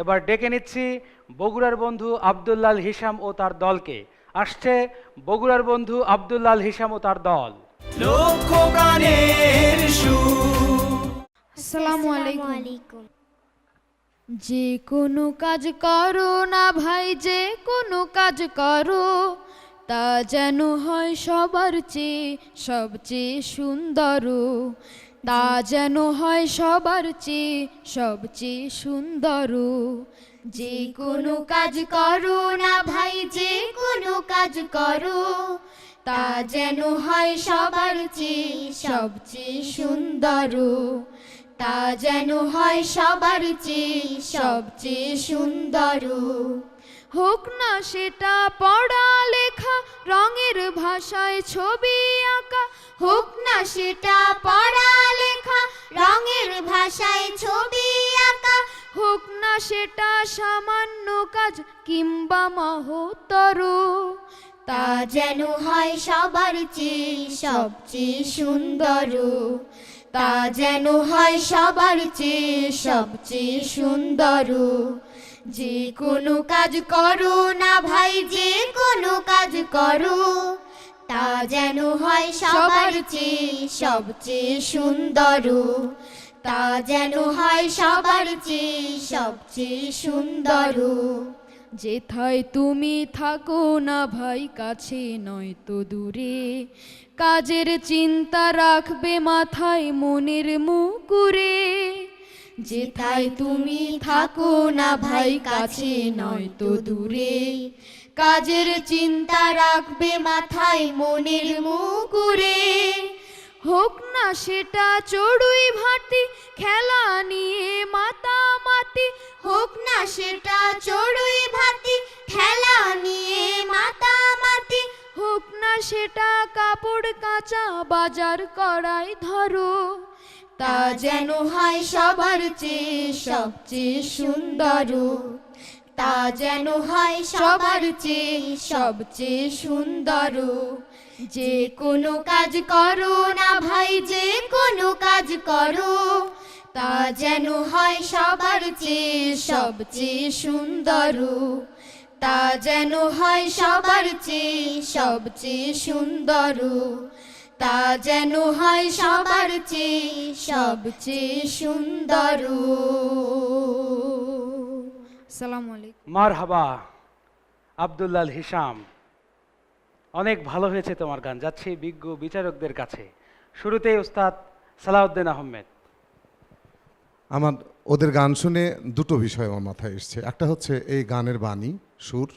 এবার ডেকে নিচ্ছি বগুড়ার বন্ধু আব্দুল্লাল হিসাম ও তার দলকে। আসছে বগুড়ার বন্ধু আব্দুল্লাল হিসাম ও তার দল। লক্ষ গানের সুর। আসসালামু আলাইকুম। যে কোনো কাজ করো না ভাই, যে কোনো কাজ করো, তা যেন হয় সবার চেয়ে সবচেয়ে সুন্দর। তা যেন হয় সবার চেয়ে সবচেয়ে সুন্দর। যে কোনো কাজ করো না ভাই, যে কোনো কাজ করো, তা যেন হয় সবার চেয়ে সবচেয়ে সুন্দর। তা যেন হয় সবার চেয়ে সবচেয়ে সুন্দর। হোক না সেটা পড়া লেখা, রঙের ভাষায় ছবি আঁকা। হোক না সেটা পড়া লেখা, রঙের ভাষায় ছবি আঁকা। হোক না সেটা সামান্য কাজ কিংবা মহত্তর। তা যেন হয় সবার চেয়ে সবচেয়ে সুন্দর। তা যেন হয় সবার চেয়ে সবচেয়ে সুন্দর। যে কোনো কাজ করো না ভাই, যে কোনো কাজ করো, তা যেন হয় সবার চেয়ে সবচেয়ে সুন্দর। তা যেন হয় সবার চেয়ে সবচেয়ে সুন্দর। যেথায় তুমি থাকো না ভাই, কাছে নয়তো দূরে, কাজের চিন্তা রাখবে মাথায় মনের মুকুরে। যেথায় তুমি থাকো না ভাই, কাছে নয়তো দূরে, কাজের চিন্তা রাখবে মাথায় মনের মুকুরে। হোক না সেটা চড়ুই ভাতি, খেলা নিয়ে মাতামাতি। হোক না সেটা চড়ুই ভাতি, খেলা নিয়ে মাতামাতি। হোক না সেটা কাপড় কাচা, বাজার করাই ধরো। তা যেন হয় সবার চেয়ে সবচেয়ে সুন্দর। তা যেন হয় সবার চেয়ে সবচেয়ে সুন্দর। যে কোনো কাজ করো না ভাই, যে কোনো কাজ করো, তা যেন হয় সবার চেয়ে সবচেয়ে সুন্দর। তা যেন হয় সবার চেয়ে সবচেয়ে সুন্দর। তা যেন হয় সবার চেয়ে সবচেয়ে সুন্দর। আসসালামু আলাইকুম। মারহাবা আব্দুল্লাল হিসাম, অনেক ভালো হয়েছে তোমার গান। যাচ্ছি বিজ্ঞ বিচারকদের কাছে। শুরুতেই ওস্তাদ সালাউদ্দিন আহমেদ। আমার ওদের গান শুনে দুটো বিষয় আমার মাথায় এসছে। একটা হচ্ছে এই গানের বাণী, সুর।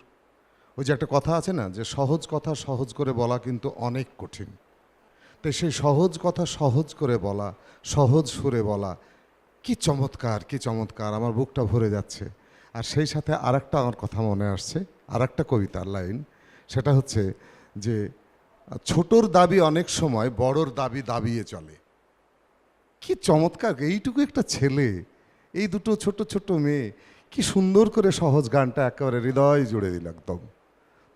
ওই যে একটা কথা আছে না, যে সহজ কথা সহজ করে বলা কিন্তু অনেক কঠিন। তো সেই সহজ কথা সহজ করে বলা, সহজ সুরে বলা, কি চমৎকার, কি চমৎকার! আমার বুকটা ভরে যাচ্ছে। আর সেই সাথে আরেকটা আমার কথা মনে আসছে, আরেকটা কবিতার লাইন। সেটা হচ্ছে যে ছোটর দাবি অনেক সময় বড়র দাবি দাবিয়ে চলে। কি চমৎকার! এইটুকু একটা ছেলে, এই দুটো ছোট ছোট মেয়ে, কি সুন্দর করে সহজ গানটা একেবারে হৃদয় জুড়ে দিল একদম।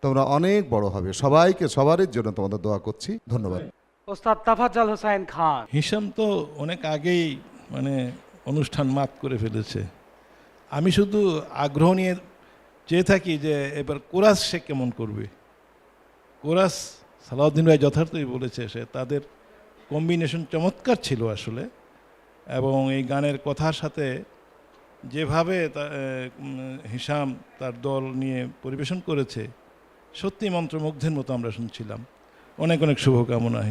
তোমরা অনেক বড় হবে। সবাইকে, সবারই জন্য তোমাদের দোয়া করছি। ধন্যবাদ। ওস্তাদ তাফাজ্জল হোসাইন খান। হিসাম তো অনেক আগেই অনুষ্ঠান মাত করে ফেলেছে। আমি শুধু আগ্রহ নিয়ে চেয়ে থাকি যে এবার কোরাস সে কেমন করবে। কোরাস সালাউদ্দিন ভাই যথার্থই বলেছে, সে তাদের কম্বিনেশন চমৎকার ছিল আসলে। এবং এই গানের কথার সাথে যেভাবে হিসাম তার দল নিয়ে পরিবেশন করেছে, সত্যি মন্ত্রমুগ্ধের মতো আমরা শুনছিলাম। অনেক অনেক শুভকামনা।